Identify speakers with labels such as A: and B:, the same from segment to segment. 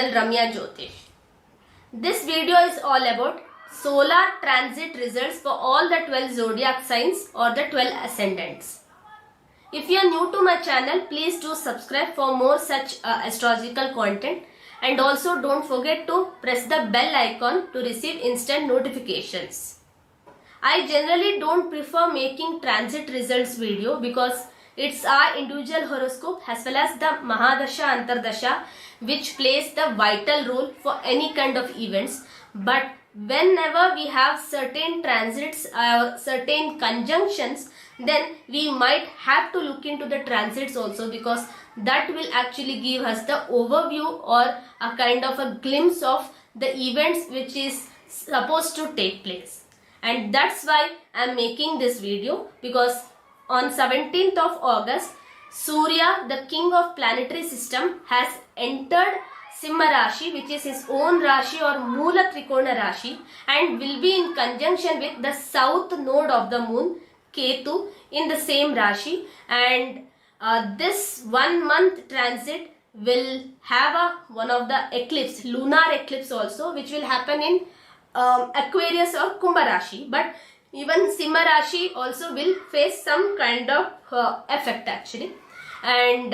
A: channel Ramya Jyotish. This video is all about solar transit results for all the 12 zodiac signs or the 12 ascendants. If you are new to my channel, please do subscribe for more such astrological content, and also don't forget to press the bell icon to receive instant notifications. I generally don't prefer making transit results video because it's our individual horoscope as well as the Mahadasha Antardasha which plays the vital role for any kind of events. But whenever we have certain transits or certain conjunctions, then we might have to look into the transits also, because that will actually give us the overview or a kind of a glimpse of the events which is supposed to take place. And that's why I'm making this video, because on 17th of August, Surya, the king of planetary system, has entered Simha Rashi, which is his own Rashi or Moola Trikona Rashi, and will be in conjunction with the south node of the moon, Ketu, in the same Rashi. And this 1 month transit will have one of the eclipse, lunar eclipse also, which will happen in Aquarius or Kumbha Rashi. But even Simha Rashi also will face some kind of effect actually, and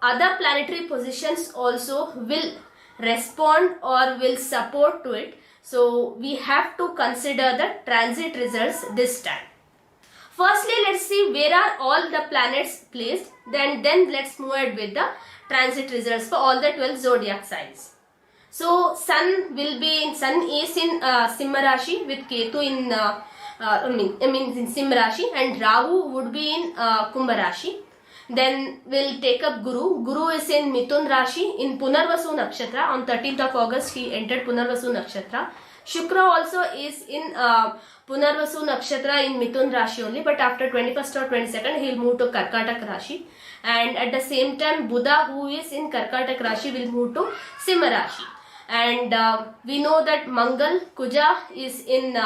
A: other planetary positions also will respond or will support to it. So we have to consider the transit results this time. Firstly, let's see where are all the planets placed. Then let's move ahead with the transit results for all the 12 zodiac signs. So Sun is in Simha Rashi with Ketu in in Simha Rashi, and Rahu would be in Kumbha Rashi. Then we'll take up Guru. Guru is in Mithun Rashi in Punarvasu Nakshatra. On 13th of August, he entered Punarvasu Nakshatra. Shukra also is in Punarvasu Nakshatra in Mithun Rashi only, but after 21st or 22nd, he will move to Karkatak Rashi. And at the same time, Buddha, who is in Karkatak Rashi, will move to Simha Rashi. And we know that Mangal, Kuja, is in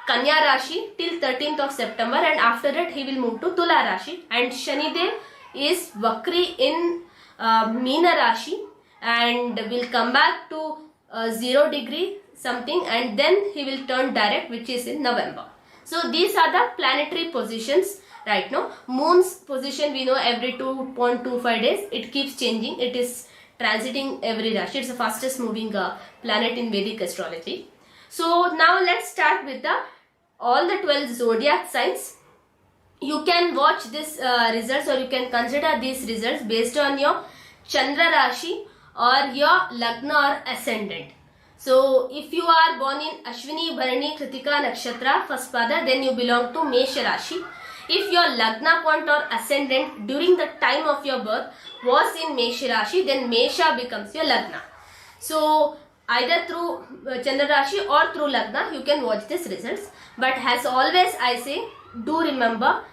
A: Kanya Rashi till 13th of September, and after that he will move to Tula Rashi. And Shanidev is Vakri in Meena Rashi and will come back to 0 degree something, and then he will turn direct, which is in November. So these are the planetary positions right now. Moon's position we know every 2.25 days it keeps changing. It is transiting every Rashi. It's the fastest moving planet in Vedic astrology. So now let's start with all the 12 zodiac signs. You can watch this results, or you can consider these results based on your Chandra Rashi or your Lagna or Ascendant. So if you are born in Ashwini, Bharani, Kritika Nakshatra, first pada, then you belong to Mesha Rashi. If your Lagna point or Ascendant during the time of your birth was in Mesha Rashi, then Mesha becomes your Lagna. So either through Chandra Rashi or through Lagna, you can watch these results. But as always I say, do remember,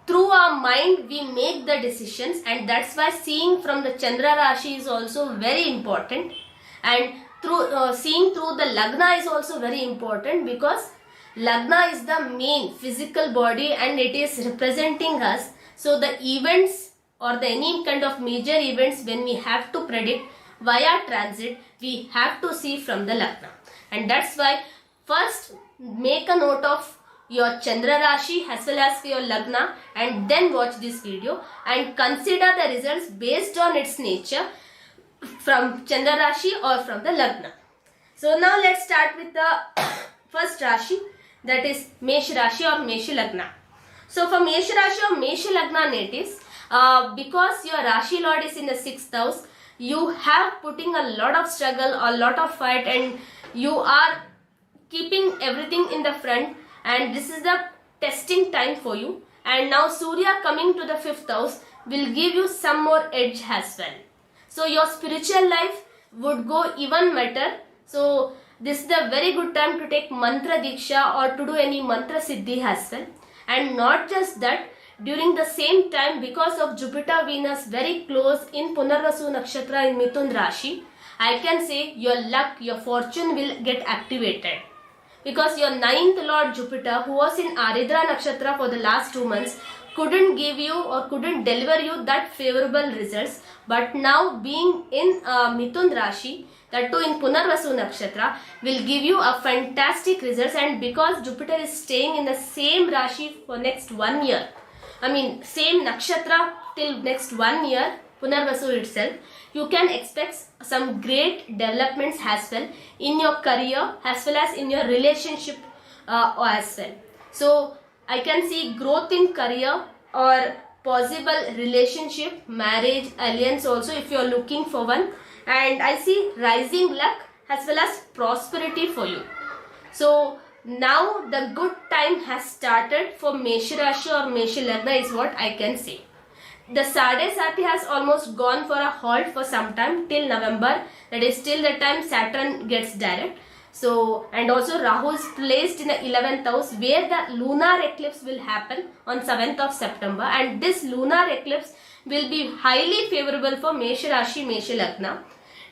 A: through our mind we make the decisions, and that's why seeing from the Chandra Rashi is also very important, and through seeing through the Lagna is also very important, because Lagna is the main physical body and it is representing us. So the events or the any kind of major events when we have to predict via transit, we have to see from the Lagna. And that's why first make a note of your Chandra Rashi as well as your Lagna, and then watch this video and consider the results based on its nature from Chandra Rashi or from the Lagna. So now let's start with the first Rashi, that is Mesh Rashi or Mesh Lagna. So for Mesh Rashi or Mesh Lagna natives, because your Rashi Lord is in the 6th house, you have putting a lot of struggle, a lot of fight, and you are keeping everything in the front, and this is the testing time for you. And now Surya coming to the 5th house will give you some more edge as well. So your spiritual life would go even better. So this is the very good time to take mantra diksha or to do any mantra siddhi as well. And not just that, during the same time, because of Jupiter Venus very close in Punarvasu Nakshatra in Mithun Rashi, I can say your luck, your fortune will get activated. Because your 9th Lord Jupiter, who was in Aridra Nakshatra for the last 2 months, couldn't give you or couldn't deliver you that favorable results. But now being in Mithun Rashi, that too in Punarvasu Nakshatra, will give you a fantastic results. And because Jupiter is staying in the same Rashi for next 1 year, I mean same Nakshatra till next 1 year, Punarvasu itself, you can expect some great developments as well in your career as well as in your relationship as well. So I can see growth in career or possible relationship, marriage, alliance also if you are looking for one. And I see rising luck as well as prosperity for you. So now the good time has started for Mesha Rashi or Mesha Lagna is what I can say. The Sade Sati has almost gone for a halt for some time till November. That is till the time Saturn gets direct. So, and also Rahu is placed in the 11th house where the lunar eclipse will happen on 7th of September. And this lunar eclipse will be highly favorable for Mesha Rashi, Mesha Lagna.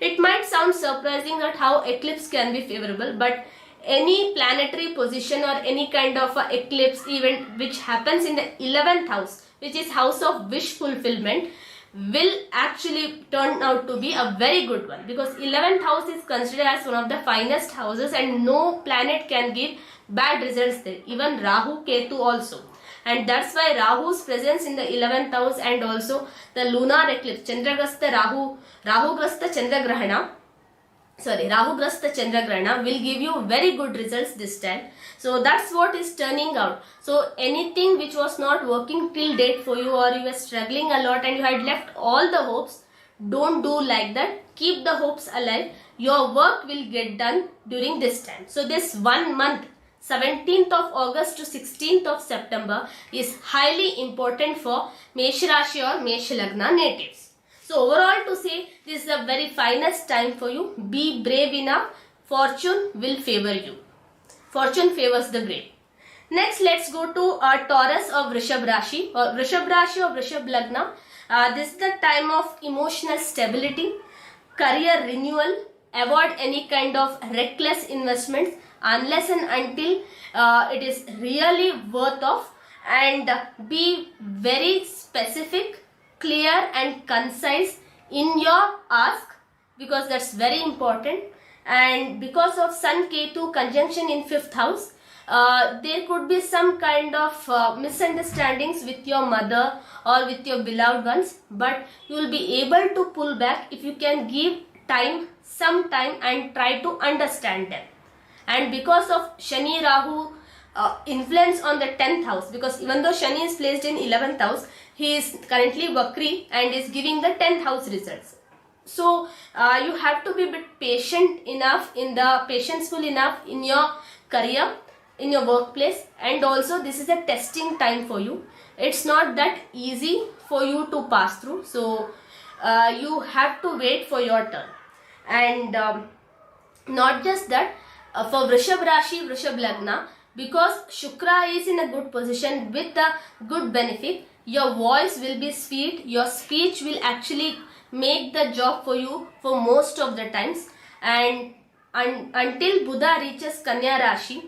A: It might sound surprising that how eclipse can be favorable, but any planetary position or any kind of eclipse event which happens in the 11th house, which is house of wish fulfillment, will actually turn out to be a very good one, because 11th house is considered as one of the finest houses and no planet can give bad results there, even Rahu, Ketu also. And that's why Rahu's presence in the 11th house and also the lunar eclipse, Chandragrasta Rahugrasta Chandragrahana, Rahugrasta Chandragrahana will give you very good results this time. So that's what is turning out. So anything which was not working till date for you, or you were struggling a lot and you had left all the hopes, don't do like that. Keep the hopes alive. Your work will get done during this time. So this 1 month, 17th of August to 16th of September is highly important for Mesha Rashi or Mesha Lagna natives. So overall to say, this is a very finest time for you. Be brave enough. Fortune will favor you. Fortune favors the brave. Next, let's go to Taurus or Vrishab Rashi or Vrishab Lagna. This is the time of emotional stability, career renewal. Avoid any kind of reckless investments unless and until it is really worth of, and be very specific, clear and concise in your ask, because that's very important. And because of Sun Ketu conjunction in 5th house, there could be some kind of misunderstandings with your mother or with your beloved ones, but you will be able to pull back if you can give some time and try to understand them. And because of Shani Rahu influence on the 10th house, because even though Shani is placed in 11th house, he is currently Vakri and is giving the 10th house results. So you have to be a bit patient enough, patientful enough in your career, in your workplace, and also this is a testing time for you. It's not that easy for you to pass through. So you have to wait for your turn. And not just that, for Vrishab Rashi, Vrishab Lagna, because Shukra is in a good position with a good benefit, your voice will be sweet, your speech will actually make the job for you for most of the times. And until Buddha reaches Kanya Rashi,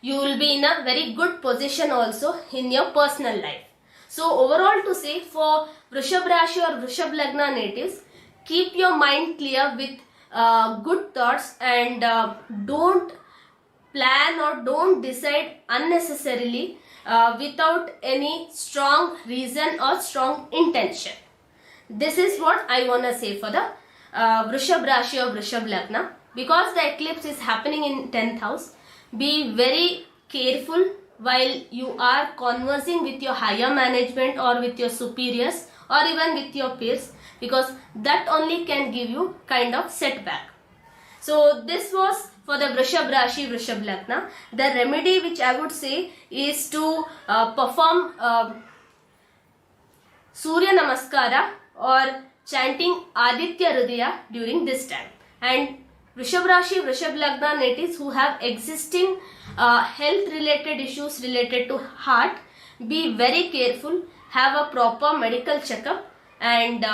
A: you will be in a very good position also in your personal life. So overall to say, for Vrishab Rashi or Vrishab Lagna natives, keep your mind clear with good thoughts, and don't plan or don't decide unnecessarily without any strong reason or strong intention. This is what I want to say for the Vrishab Rashi or Vrishab Lagna. Because the eclipse is happening in 10th house, be very careful while you are conversing with your higher management or with your superiors or even with your peers, because that only can give you kind of setback. So this was for the Vrishab Rashi, Vrishab Lagna. The remedy which I would say is to perform Surya Namaskara or chanting Aditya Hridaya during this time. And Vrishab Rashi, Vrishab Lagna natives who have existing health related issues related to heart, be very careful, have a proper medical checkup, and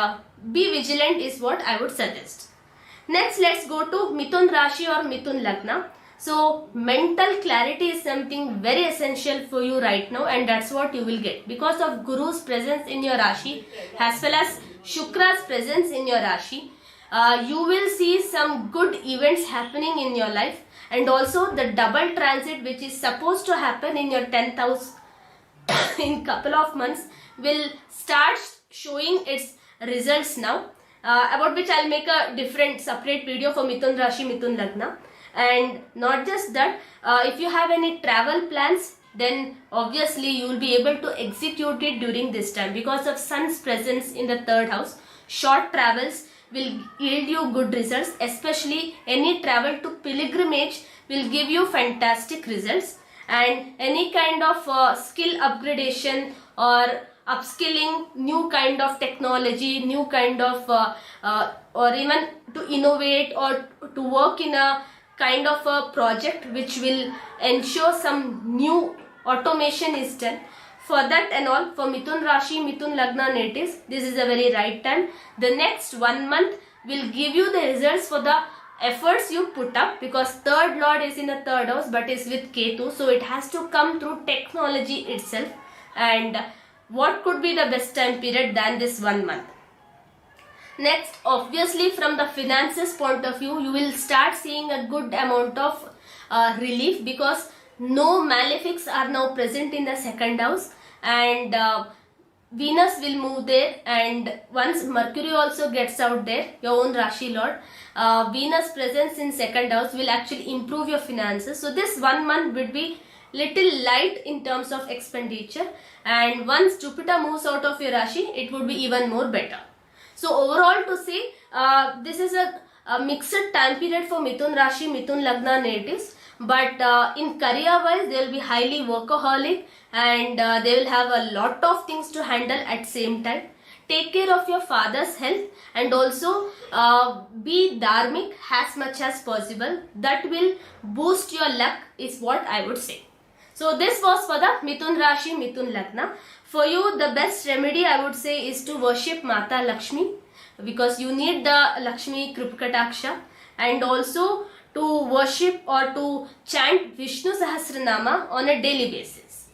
A: be vigilant is what I would suggest. Next, let's go to Mithun Rashi or Mithun Lagna. So mental clarity is something very essential for you right now, and that's what you will get because of Guru's presence in your Rashi as well as Shukra's presence in your Rashi. You will see some good events happening in your life, and also the double transit which is supposed to happen in your 10th house in couple of months will start showing its results now, about which I'll make a different separate video for Mithun Rashi, Mithun Lagna. And not just that, if you have any travel plans, then obviously you will be able to execute it during this time because of Sun's presence in the 3rd house. Short travels will yield you good results, especially any travel to pilgrimage will give you fantastic results, and any kind of skill upgradation or upskilling, new kind of technology, new kind of or even to innovate or to work in a kind of a project which will ensure some new automation is done. For that and all, for Mithun Rashi, Mithun Lagna natives, this is a very right time. The next 1 month will give you the results for the efforts you put up, because 3rd lord is in the 3rd house but is with Ketu, so it has to come through technology itself. And what could be the best time period than this 1 month? Next, obviously from the finances point of view, you will start seeing a good amount of relief, because no malefics are now present in the 2nd house, and Venus will move there, and once Mercury also gets out there, your own Rashi Lord, Venus presence in 2nd house will actually improve your finances. So this 1 month would be little light in terms of expenditure, and once Jupiter moves out of your Rashi, it would be even more better. So overall to say, this is a mixed time period for Mithun Rashi, Mithun Lagna natives. But in career wise, they will be highly workaholic, and they will have a lot of things to handle at same time. Take care of your father's health, and also be dharmic as much as possible. That will boost your luck is what I would say. So this was for the Mithun Rashi, Mithun Lagna. For you, the best remedy I would say is to worship Mata Lakshmi, because you need the Lakshmi Kripakataksha, and also to worship or to chant Vishnu Sahasranama on a daily basis.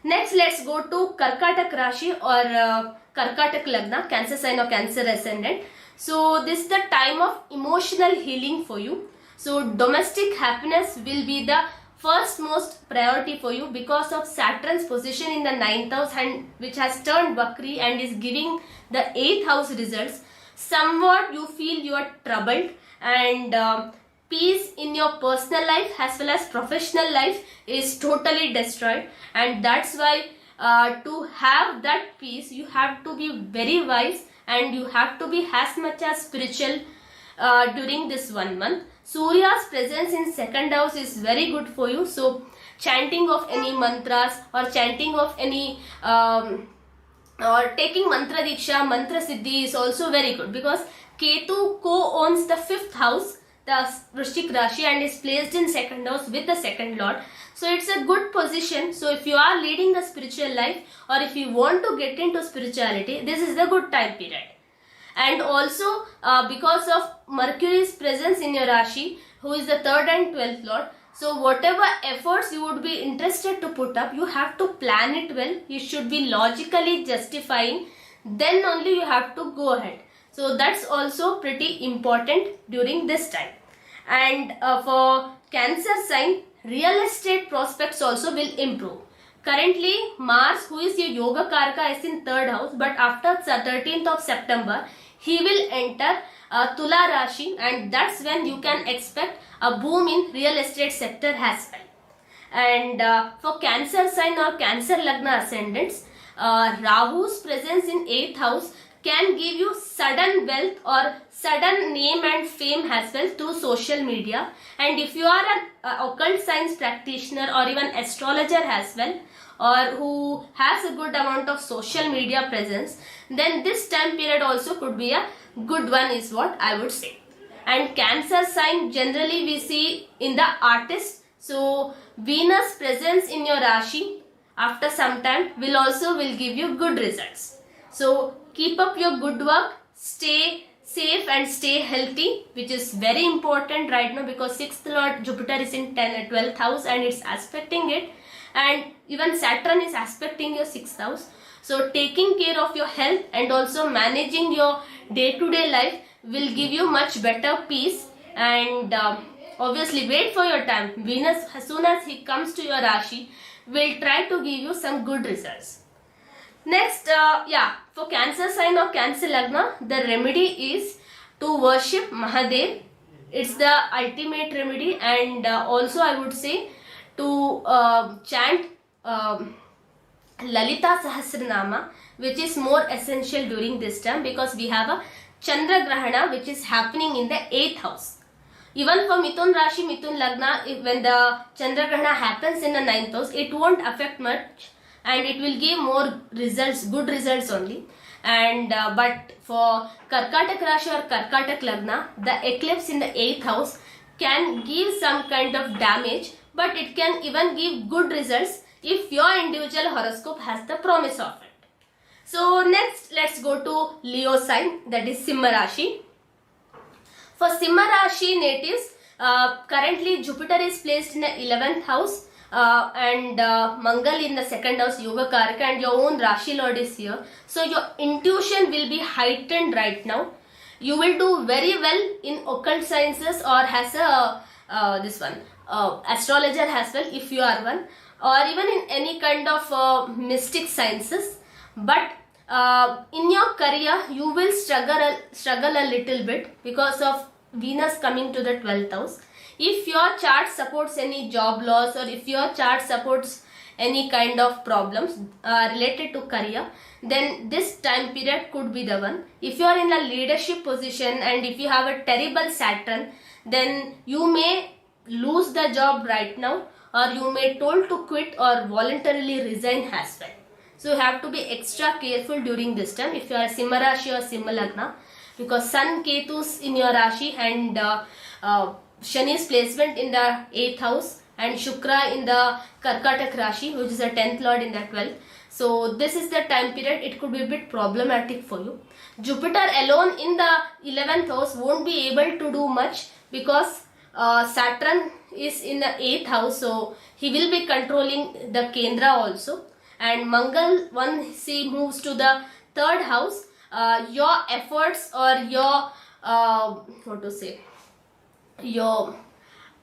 A: Next, let's go to Karkatak Rashi or Karkatak Lagna, Cancer sign or Cancer ascendant. So this is the time of emotional healing for you. So domestic happiness will be the first most priority for you, because of Saturn's position in the 9th house, and which has turned Vakri and is giving the 8th house results. Somewhat you feel you are troubled, and peace in your personal life as well as professional life is totally destroyed, and that's why to have that peace you have to be very wise, and you have to be as much as spiritual during this 1 month. Surya's presence in 2nd house is very good for you, so chanting of any mantras or chanting of any or taking mantra diksha, mantra siddhi is also very good, because Ketu co-owns the 5th house, the Vrishchik Rashi, and is placed in 2nd house with the 2nd lord. So it's a good position. So if you are leading the spiritual life, or if you want to get into spirituality, this is the good time period. And also because of Mercury's presence in your Rashi, who is the 3rd and 12th lord, so whatever efforts you would be interested to put up, you have to plan it well. You should be logically justifying, then only you have to go ahead. So that's also pretty important during this time. And for Cancer sign, real estate prospects also will improve. Currently, Mars, who is your Yoga Karaka, is in 3rd house, but after 13th of September, he will enter Tula Rashi, and that's when you can expect a boom in real estate sector as well. And for Cancer sign or Cancer Lagna ascendants, Rahu's presence in 8th house can give you sudden wealth or sudden name and fame as well through social media. And if you are an occult science practitioner or even astrologer as well, or who has a good amount of social media presence, then this time period also could be a good one is what I would say. And Cancer sign generally we see in the artist. So Venus presence in your Rashi after some time will give you good results. So keep up your good work, stay safe and stay healthy, which is very important right now, because 6th lord Jupiter is in 12th house and it's aspecting it, and even Saturn is aspecting your 6th house. So taking care of your health and also managing your day-to-day life will give you much better peace, and obviously wait for your time. Venus, as soon as he comes to your Rashi, will try to give you some good results. Next, for Cancer sign or Cancer Lagna, the remedy is to worship Mahadev. It's the ultimate remedy, and also I would say to chant Lalita Sahasranama, which is more essential during this time, because we have a Chandra Grahana which is happening in the 8th house. Even for Mithun Rashi, Mithun Lagna, when the Chandra Grahana happens in the 9th house, it won't affect much and it will give more results, good results only. And but for Karkatak Rashi or Karkatak Lagna, the eclipse in the 8th house can give some kind of damage, but it can even give good results if your individual horoscope has the promise of it. So next, let's go to Leo sign, that is Simha Rashi. For Simha Rashi natives, currently Jupiter is placed in the 11th house and Mangal in the 2nd house, Yoga Karaka, and your own Rashi Lord is here. So your intuition will be heightened right now. You will do very well in occult sciences or has a astrologer as well if you are one, or even in any kind of mystic sciences. But in your career you will struggle a little bit because of Venus coming to the 12th house. If your chart supports any job loss, or if your chart supports any kind of problems related to career, then this time period could be the one. If you are in a leadership position and if you have a terrible Saturn, then you may lose the job right now, or you may told to quit or voluntarily resign as well. So you have to be extra careful during this time if you are Simha Rashi or Simha Lagna, because Sun Ketu's in your Rashi and Shani's placement in the 8th house and Shukra in the Karkatak Rashi, which is the 10th lord in the 12th. So this is the time period, it could be a bit problematic for you. Jupiter alone in the 11th house won't be able to do much, because Saturn is in the 8th house, so he will be controlling the Kendra also. And Mangal, once he moves to the 3rd house, your efforts or your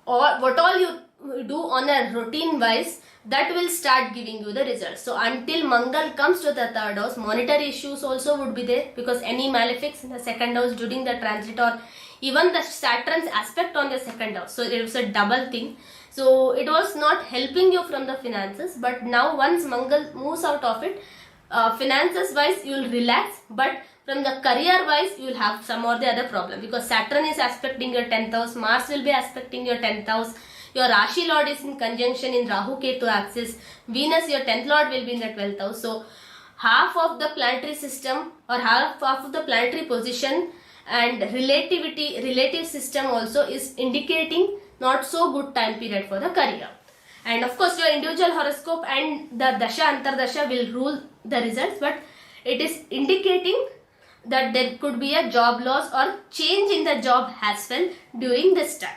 A: what all you do on a routine wise, that will start giving you the results. So until Mangal comes to the 3rd house, monetary issues also would be there, because any malefics in the 2nd house during the transit, or even the Saturn's aspect on the 2nd house, so it was a double thing. So it was not helping you from the finances, but now once Mangal moves out of it, finances wise you will relax, but from the career wise you will have some or the other problem, because Saturn is aspecting your 10th house, Mars will be aspecting your 10th house, your Rashi Lord is in conjunction in Rahu Ketu axis, Venus, your 10th Lord, will be in the 12th house. So half of the planetary system or half of the planetary position and relative system also is indicating not so good time period for the career. And of course your individual horoscope and the Dasha Antardasha will rule the results, but it is indicating that there could be a job loss or change in the job as well during this time.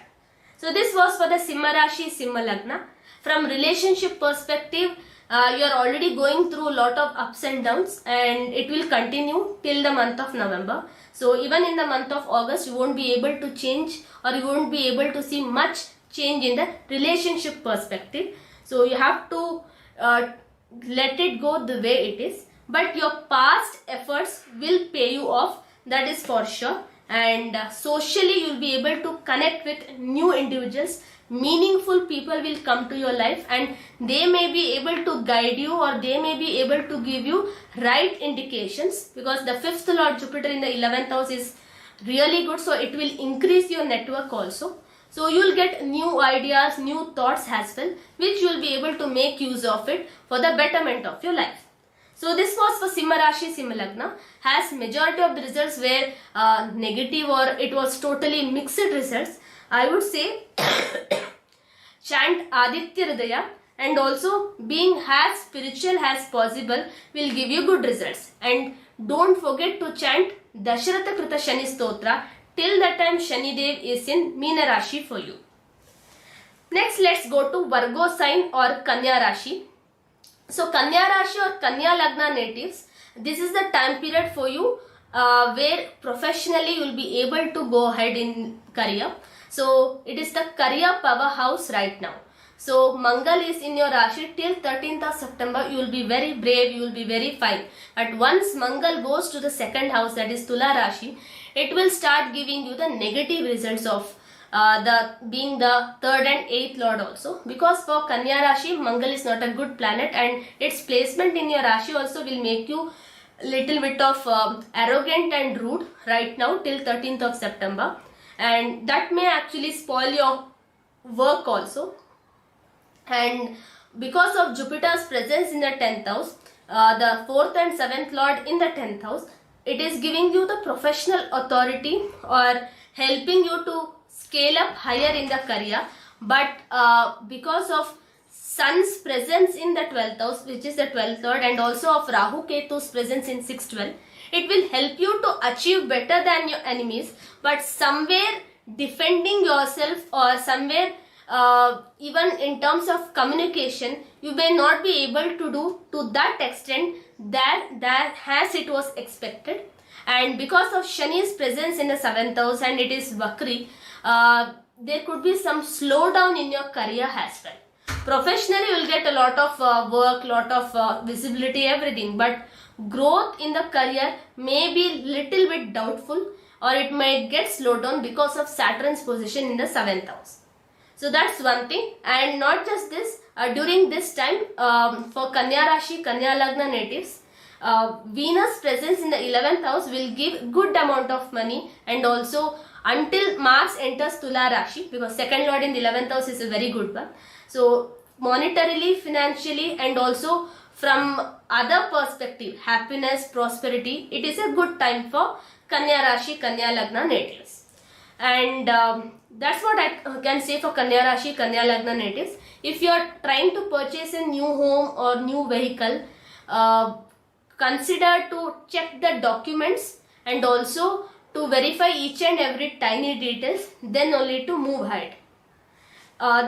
A: So this was for the Simha Rashi, Simha Lagna. From relationship perspective, you are already going through a lot of ups and downs, and it will continue till the month of November. So even in the month of August, you won't be able to change, or you won't be able to see much change in the relationship perspective. So you have to let it go the way it is. But your past efforts will pay you off, that is for sure. And socially you will be able to connect with new individuals. Meaningful people will come to your life, and they may be able to guide you, or they may be able to give you right indications, because the 5th Lord Jupiter in the 11th house is really good, so it will increase your network also. So you will get new ideas, new thoughts as well, which you will be able to make use of it for the betterment of your life. So this was for Simha Rashi, Simha Lagna. Has majority of the results were negative, or it was totally mixed results. I would say chant Aditya Hridaya, and also being as spiritual as possible will give you good results. And don't forget to chant Dasharatha Krita Shani Stotra till the time Shani Dev is in Meena Rashi for you. Next, let's go to Virgo sign or Kanya Rashi. So Kanya Rashi or Kanya Lagna natives, this is the time period for you where professionally you will be able to go ahead in career. So it is the career powerhouse right now. So Mangal is in your Rashi till 13th of September. You will be very brave, you will be very fine. But once Mangal goes to the second house, that is Tula Rashi, it will start giving you the negative results of being the third and eighth lord also, because for Kanya Rashi Mangal is not a good planet, and its placement in your Rashi also will make you little bit of arrogant and rude right now till 13th of September, and that may actually spoil your work also. And because of Jupiter's presence in the 10th house, the 4th and 7th lord in the 10th house, it is giving you the professional authority or helping you to scale up higher in the career. But because of Sun's presence in the 12th house, which is the 12th lord, and also of Rahu Ketu's presence in 6th 12, it will help you to achieve better than your enemies, but somewhere defending yourself, or somewhere even in terms of communication, you may not be able to do to that extent that as it was expected. And because of Shani's presence in the 7th house and it is Vakri, there could be some slowdown in your career as well. Professionally, you will get a lot of work, lot of visibility, everything, but growth in the career may be little bit doubtful, or it might get slowed down because of Saturn's position in the 7th house. So that's one thing. And not just this, during this time for Kanya Rashi, Kanya Lagna natives, Venus presence in the 11th house will give good amount of money, and also until Mars enters Tula Rashi, because second lord in the 11th house is a very good one. So monetarily, financially, and also from other perspective, happiness, prosperity, it is a good time for Kanya Rashi, Kanya Lagna natives. And that's what I can say for Kanya Rashi, Kanya Lagna natives. If you are trying to purchase a new home or new vehicle, consider to check the documents and also to verify each and every tiny details, then only to move ahead.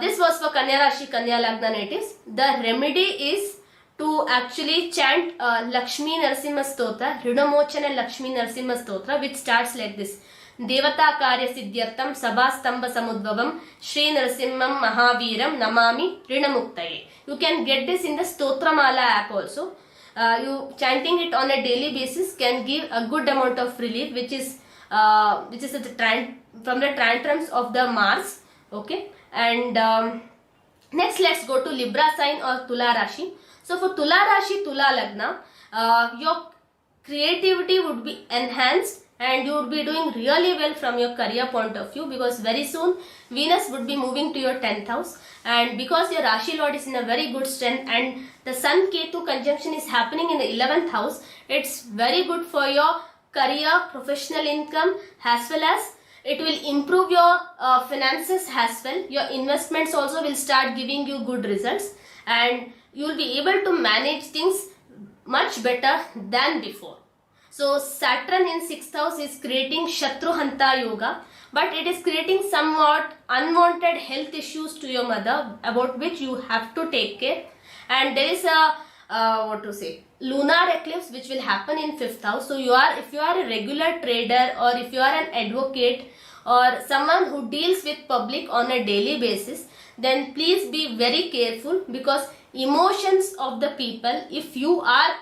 A: This was for Kanya Rashi, Kanya Lagna natives. The remedy is to actually chant Lakshmi Narasimha Stotra, Rinamochana Lakshmi Narasimha Stotra, which starts like this. Devata Karya Siddhyartam Sabhastamba Samudvavam Shri Narasimham Mahaviram Namami Rinamuktaye. You can get this in the Stotramala app also. You chanting it on a daily basis can give a good amount of relief, which is from the tantrums of the Mars. Okay, and next let's go to Libra sign or Tula Rashi. So for Tula Rashi, Tula Lagna, your creativity would be enhanced and you would be doing really well from your career point of view, because very soon Venus would be moving to your 10th house, and because your Rashi Lord is in a very good strength and the Sun Ketu conjunction is happening in the 11th house, it's very good for your career, professional income, as well as it will improve your finances as well. Your investments also will start giving you good results, and you will be able to manage things much better than before. So Saturn in 6th house is creating Shatruhanta Yoga, but it is creating somewhat unwanted health issues to your mother, about which you have to take care. And there is a lunar eclipse which will happen in 5th house. So if you are a regular trader, or if you are an advocate, or someone who deals with public on a daily basis, then please be very careful, because emotions of the people, if you are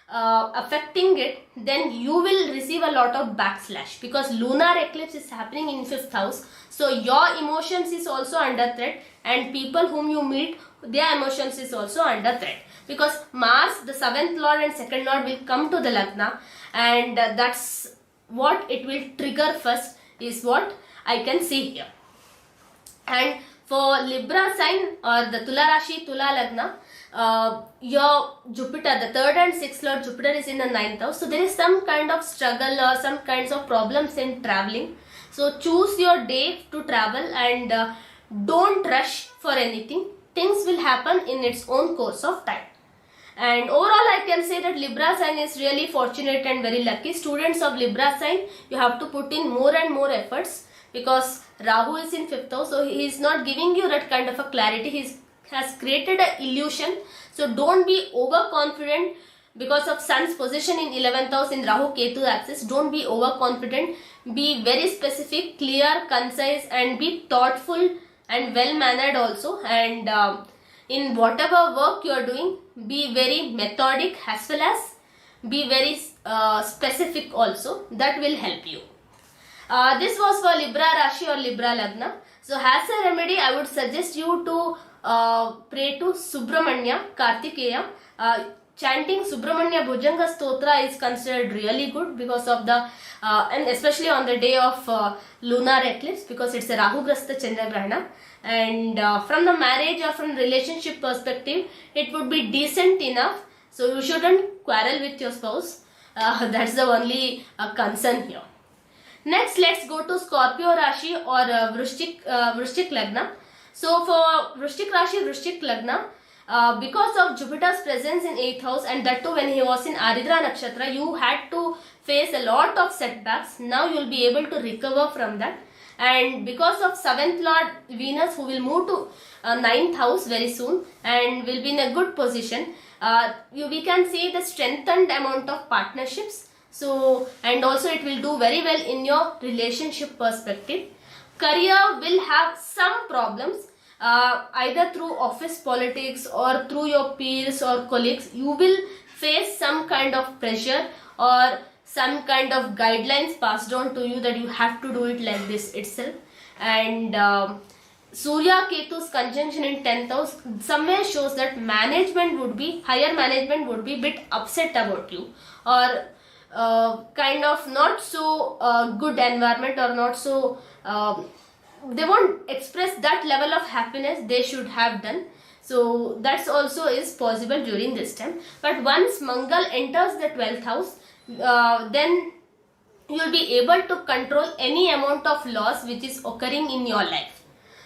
A: affecting it, then you will receive a lot of backslash, because lunar eclipse is happening in 5th house. So your emotions is also under threat, and people whom you meet, their emotions is also under threat, because Mars, the 7th lord and 2nd lord, will come to the Lagna, and that's what it will trigger first, is what I can see here. And for Libra sign or the Tula Rashi, Tula Lagna, your Jupiter, the 3rd and 6th lord Jupiter is in the 9th house. So there is some kind of struggle or some kinds of problems in traveling. So choose your day to travel, and don't rush for anything. Things will happen in its own course of time. And overall, I can say that Libra sign is really fortunate and very lucky. Students of Libra sign, you have to put in more and more efforts, because Rahu is in 5th house, so he is not giving you that kind of a clarity. He has created an illusion. So don't be overconfident. because of Sun's position in 11th house in Rahu Ketu axis. Don't be overconfident. Be very specific, clear, concise, and be thoughtful and well mannered also. And in whatever work you are doing, be very methodic as well as be very specific also. That will help you. This was for Libra Rashi or Libra Lagna. So as a remedy, I would suggest you to pray to Subramanya Kartikeya. Chanting Subramanya Bhujanga Stotra is considered really good because of the and especially on the day of lunar eclipse, because it's a Rahu Grasta Chandra Grahana. And from the marriage or from relationship perspective, it would be decent enough. So you shouldn't quarrel with your spouse. That's the only concern here. Next, let's go to Scorpio Rashi or Vrishchik Lagna. So for Vrishchik Rashi, Vrishchik Lagna, because of Jupiter's presence in 8th house, and that too when he was in Aridra Nakshatra, you had to face a lot of setbacks. Now you will be able to recover from that. And because of 7th Lord Venus, who will move to 9th house very soon and will be in a good position, we can see the strengthened amount of partnerships. So, and also it will do very well in your relationship perspective. Career will have some problems, either through office politics or through your peers or colleagues. You will face some kind of pressure or some kind of guidelines passed on to you that you have to do it like this itself. And Surya Ketu's conjunction in 10th house somewhere shows that management would be, higher management would be a bit upset about you, or kind of not so good environment, or not so they won't express that level of happiness they should have done. So that's also is possible during this time. But once Mangal enters the 12th house, then you will be able to control any amount of loss which is occurring in your life.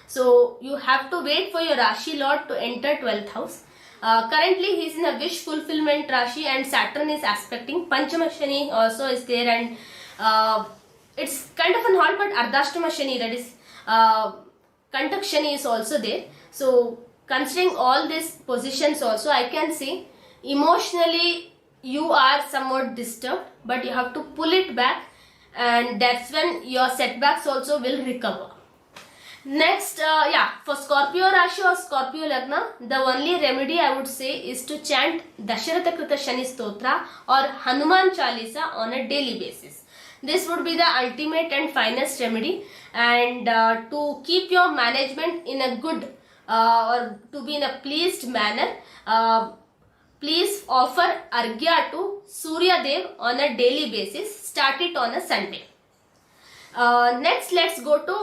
A: So you have to wait for your Rashi Lord to enter 12th house. Currently he is in a wish fulfillment Rashi, and Saturn is aspecting. Panchama Shani also is there, and it's kind of an halt, but Ardhashtama Shani, that is Kantak Shani, is also there. So considering all these positions also, I can say emotionally you are somewhat disturbed, but you have to pull it back, and that's when your setbacks also will recover. Next, for Scorpio Rashi or Scorpio Lagna, the only remedy I would say is to chant Dasharatha Krita Shani Stotra or Hanuman Chalisa on a daily basis. This would be the ultimate and finest remedy. And to keep your management in a good or to be in a pleased manner, please offer Arghya to Surya Dev on a daily basis. Start it on a Sunday. Next, let's go to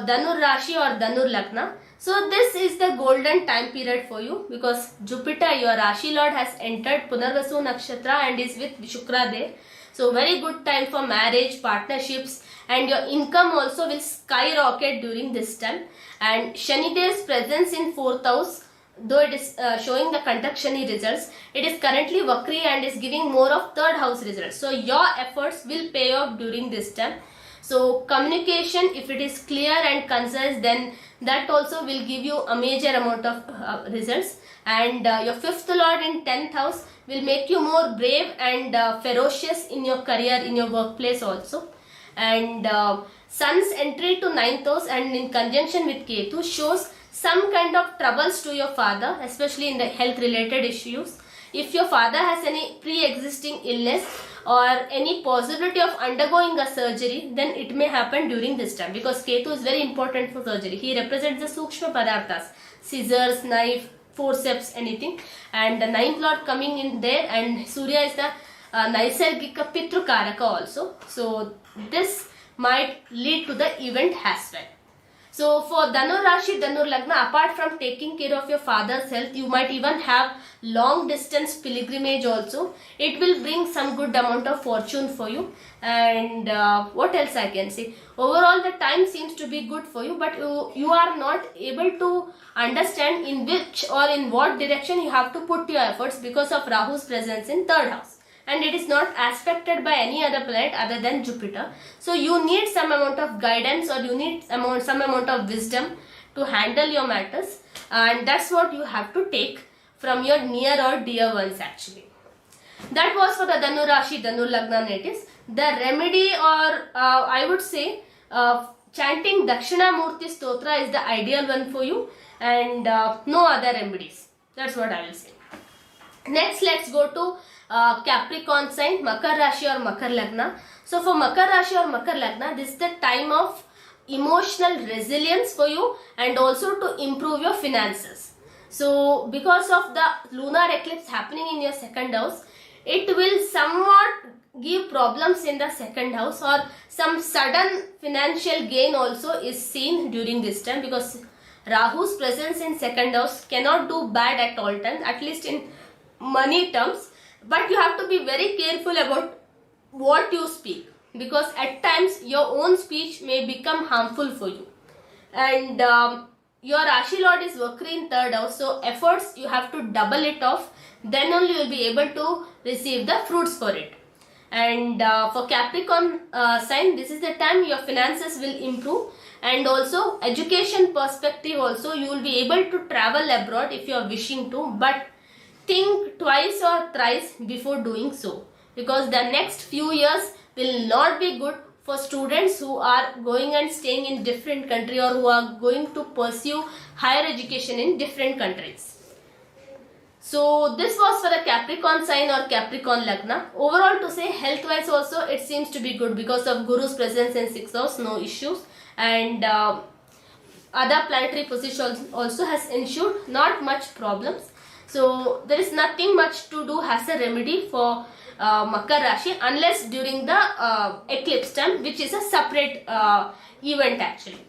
A: Dhanur Rashi or Dhanur Lagna. So this is the golden time period for you, because Jupiter, your Rashi Lord, has entered Punarvasu Nakshatra and is with Shukra there. So very good time for marriage, partnerships, and your income also will skyrocket during this time. And Shani Dev's presence in 4th house, though it is showing the Kantak Shani results, it is currently Vakri and is giving more of 3rd house results. So your efforts will pay off during this time. So communication, if it is clear and concise, then that also will give you a major amount of results. And your 5th Lord in 10th house will make you more brave and ferocious in your career, in your workplace also. And Sun's entry to 9th house and in conjunction with Ketu shows some kind of troubles to your father, especially in the health related issues. If your father has any pre-existing illness or any possibility of undergoing a surgery, then it may happen during this time, because Ketu is very important for surgery. He represents the Sukshma Padarthas, scissors, knife, forceps, anything. And the 9th Lord coming in there, and Surya is the Naisargika Pitru Karaka also. So this might lead to the event as well. So for Dhanur Rashi, Dhanur Lagna, apart from taking care of your father's health, you might even have long distance pilgrimage also. It will bring some good amount of fortune for you. And what else I can say? Overall, the time seems to be good for you, but you are not able to understand in which or in what direction you have to put your efforts because of Rahu's presence in 3rd house. And it is not aspected by any other planet other than Jupiter. So you need some amount of guidance, or you need some amount of wisdom to handle your matters, and that's what you have to take from your near or dear ones actually. That was for the Dhanu Rashi, Dhanu Lagna natives. The remedy, or I would say, chanting Dakshinamurti Stotra is the ideal one for you, and no other remedies. That's what I will say. Next, let's go to Capricorn sign, Makar Rashi or Makar Lagna. So for Makar Rashi or Makar Lagna, this is the time of emotional resilience for you, and also to improve your finances. So because of the lunar eclipse happening in your second house, it will somewhat give problems in the second house, or some sudden financial gain also is seen during this time, because Rahu's presence in second house cannot do bad at all times, at least in money terms. But you have to be very careful about what you speak, because at times your own speech may become harmful for you. And your Rashi Lord is Vakri in third house, so efforts you have to double it off, then only you will be able to receive the fruits for it. And for Capricorn sign, this is the time your finances will improve, and also education perspective also, you will be able to travel abroad if you are wishing to, but think twice or thrice before doing so, because the next few years will not be good for students who are going and staying in different country, or who are going to pursue higher education in different countries. So this was for the Capricorn sign or Capricorn Lagna. Overall, to say health wise also, it seems to be good because of Guru's presence in 6th house, no issues, and other planetary positions also has ensured not much problems. So there is nothing much to do as a remedy for Makar Rashi, unless during the eclipse time, which is a separate event actually.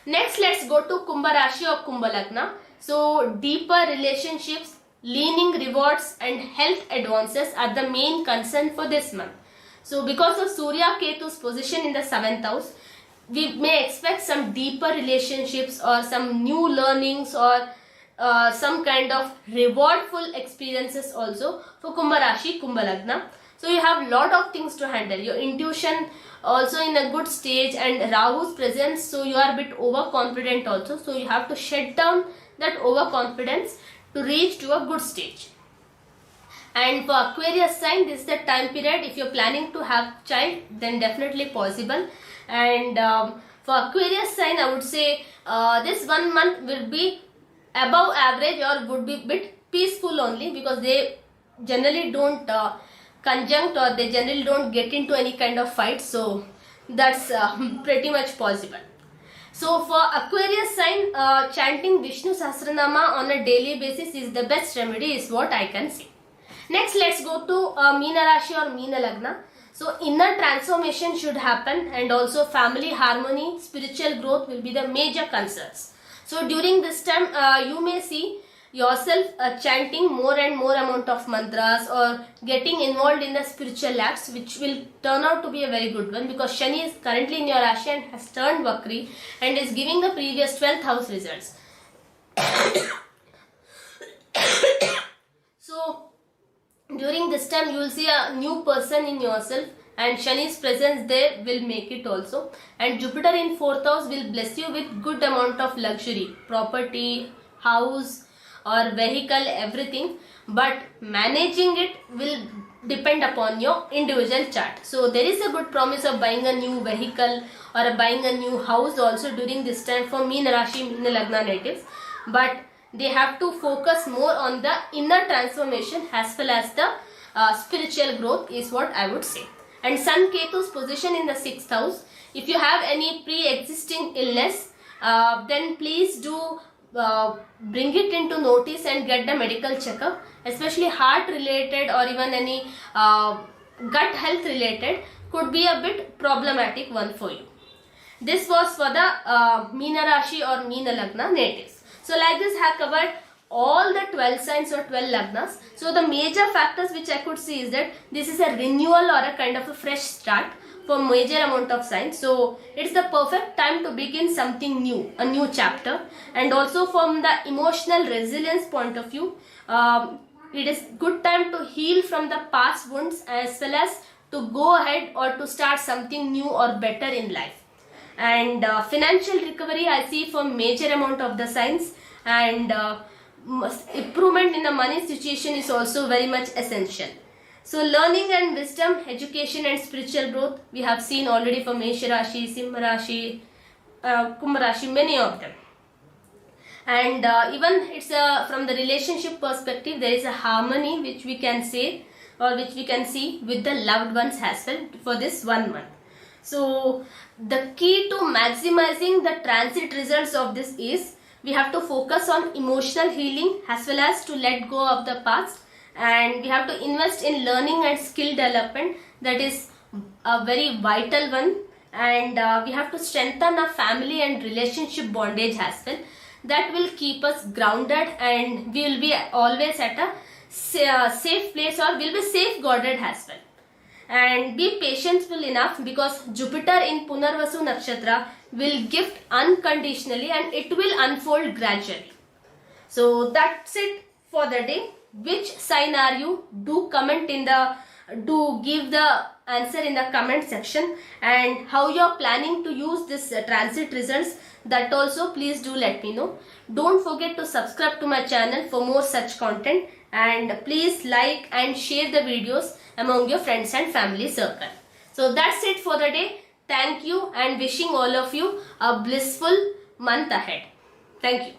A: Next, let's go to Kumbha Rashi or Kumbha Lagna. So deeper relationships, leaning rewards and health advances are the main concern for this month. So because of Surya Ketu's position in the 7th house, we may expect some deeper relationships, or some new learnings, or some kind of rewardful experiences also for Kumbha Rashi, Kumbha Lagna. So you have lot of things to handle. Your intuition also in a good stage, and Rahu's presence, so you are a bit overconfident also. So you have to shut down that overconfidence to reach to a good stage. And for Aquarius sign, this is the time period, if you're planning to have child, then definitely possible. And for Aquarius sign, I would say this 1 month will be above average, or would be bit peaceful only, because they generally don't conjunct, or they generally don't get into any kind of fight. So that's pretty much possible. So for Aquarius sign, chanting Vishnu Sahasranama on a daily basis is the best remedy, is what I can say. Next, let's go to Meena Rashi or Meena Lagna. So inner transformation should happen, and also family harmony, spiritual growth will be the major concerns. So during this time, you may see yourself chanting more and more amount of mantras, or getting involved in the spiritual acts, which will turn out to be a very good one, because Shani is currently in your Rashi and has turned Vakri and is giving the previous 12th house results. So during this time, you will see a new person in yourself, and Shani's presence there will make it also. And Jupiter in 4th house will bless you with good amount of luxury, property, house or vehicle, everything. But managing it will depend upon your individual chart. So there is a good promise of buying a new vehicle or buying a new house also during this time for Meena Rashi, Meena Lagna natives. But they have to focus more on the inner transformation as well as the spiritual growth, is what I would say. And Sun Ketu's position in the 6th house, if you have any pre-existing illness, then please do bring it into notice and get the medical checkup, especially heart related or even any gut health related could be a bit problematic one for you. This was for the Meena Rashi or Meena Lagna natives. So like this, I have covered all the 12 signs or 12 Lagnas. So the major factors which I could see is that this is a renewal or a kind of a fresh start for major amount of signs. So it's the perfect time to begin something new, a new chapter. And also from the emotional resilience point of view, it is good time to heal from the past wounds as well as to go ahead or to start something new or better in life. And financial recovery I see for major amount of the signs, and improvement in the money situation is also very much essential. So learning and wisdom, education and spiritual growth, we have seen already for Mesh Rashi, Simha Rashi, Kumbh Rashi, many of them. And even it's from the relationship perspective, there is a harmony which we can say or which we can see with the loved ones as well for this 1 month. So the key to maximizing the transit results of this is we have to focus on emotional healing as well as to let go of the past, and we have to invest in learning and skill development. That is a very vital one. And we have to strengthen our family and relationship bondage as well. That will keep us grounded, and we will be always at a safe place, or will be safeguarded as well. And be patientful enough, because Jupiter in Punarvasu Nakshatra will gift unconditionally and it will unfold gradually. So that's it for the day. Which sign are you? Do give the answer in the comment section, and how you are planning to use this transit results, that also please do let me know. Don't forget to subscribe to my channel for more such content, and please like and share the videos among your friends and family circle. So that's it for the day. Thank you, and wishing all of you a blissful month ahead. Thank you.